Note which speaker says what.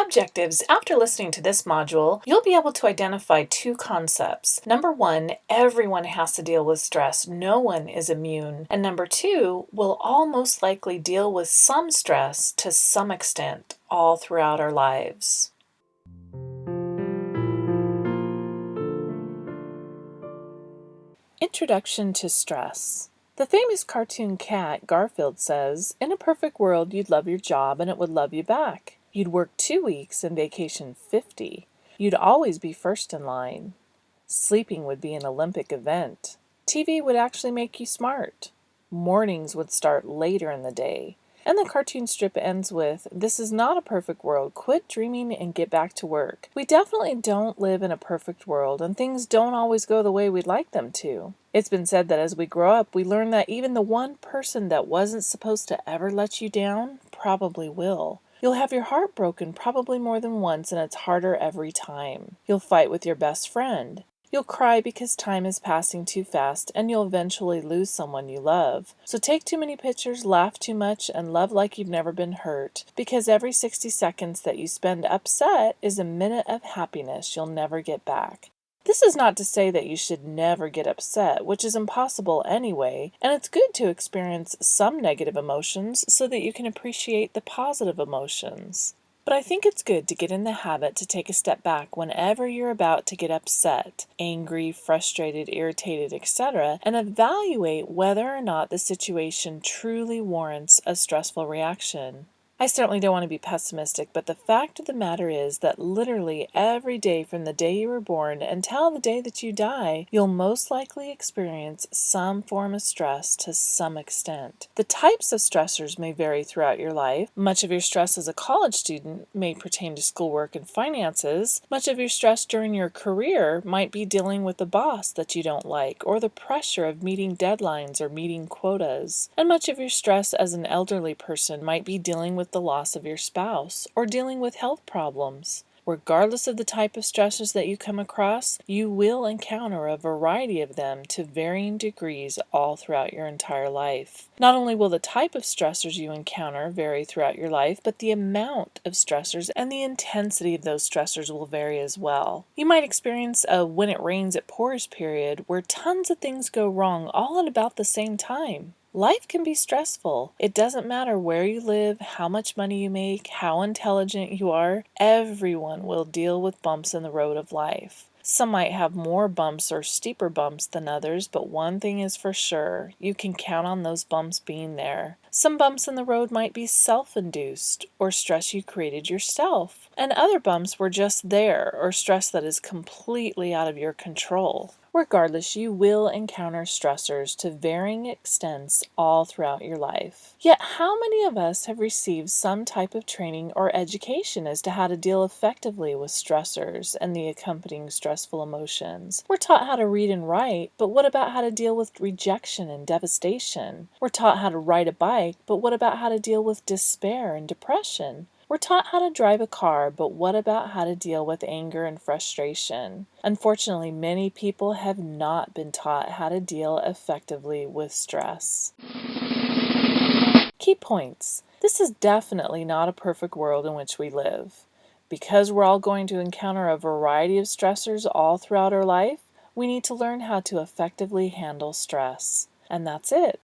Speaker 1: Objectives. After listening to this module, you'll be able to identify two concepts. Number one, everyone has to deal with stress. No one is immune. And number two, we'll all most likely deal with some stress to some extent all throughout our lives. Introduction to stress. The famous cartoon cat Garfield says, "In a perfect world, you'd love your job and it would love you back. You'd work 2 weeks and vacation 50. You'd always be first in line. Sleeping would be an Olympic event. TV would actually make you smart. Mornings would start later in the day." And the cartoon strip ends with, "This is not a perfect world. Quit dreaming and get back to work." We definitely don't live in a perfect world, and things don't always go the way we'd like them to. It's been said that as we grow up, we learn that even the one person that wasn't supposed to ever let you down probably will. You'll have your heart broken probably more than once, and it's harder every time. You'll fight with your best friend. You'll cry because time is passing too fast, and you'll eventually lose someone you love. So take too many pictures, laugh too much, and love like you've never been hurt, because every 60 seconds that you spend upset is a minute of happiness you'll never get back. This is not to say that you should never get upset, which is impossible anyway, and it's good to experience some negative emotions so that you can appreciate the positive emotions. But I think it's good to get in the habit to take a step back whenever you're about to get upset, angry, frustrated, irritated, etc., and evaluate whether or not the situation truly warrants a stressful reaction. I certainly don't want to be pessimistic, but the fact of the matter is that literally every day from the day you were born until the day that you die, you'll most likely experience some form of stress to some extent. The types of stressors may vary throughout your life. Much of your stress as a college student may pertain to schoolwork and finances. Much of your stress during your career might be dealing with a boss that you don't like, or the pressure of meeting deadlines or meeting quotas. And much of your stress as an elderly person might be dealing with the loss of your spouse, or dealing with health problems. Regardless of the type of stressors that you come across, you will encounter a variety of them to varying degrees all throughout your entire life. Not only will the type of stressors you encounter vary throughout your life, but the amount of stressors and the intensity of those stressors will vary as well. You might experience a when it rains it pours period where tons of things go wrong all at about the same time. Life can be stressful. It doesn't matter where you live, how much money you make, how intelligent you are. Everyone will deal with bumps in the road of life. Some might have more bumps or steeper bumps than others, but one thing is for sure, you can count on those bumps being there. Some bumps in the road might be self-induced, or stress you created yourself, and other bumps were just there, or stress that is completely out of your control. Regardless, you will encounter stressors to varying extents all throughout your life. Yet, how many of us have received some type of training or education as to how to deal effectively with stressors and the accompanying stressful emotions? We're taught how to read and write, but what about how to deal with rejection and devastation? We're taught how to ride a bike, but what about how to deal with despair and depression? We're taught how to drive a car, but what about how to deal with anger and frustration? Unfortunately, many people have not been taught how to deal effectively with stress. Key points. This is definitely not a perfect world in which we live. Because we're all going to encounter a variety of stressors all throughout our life, we need to learn how to effectively handle stress. And that's it.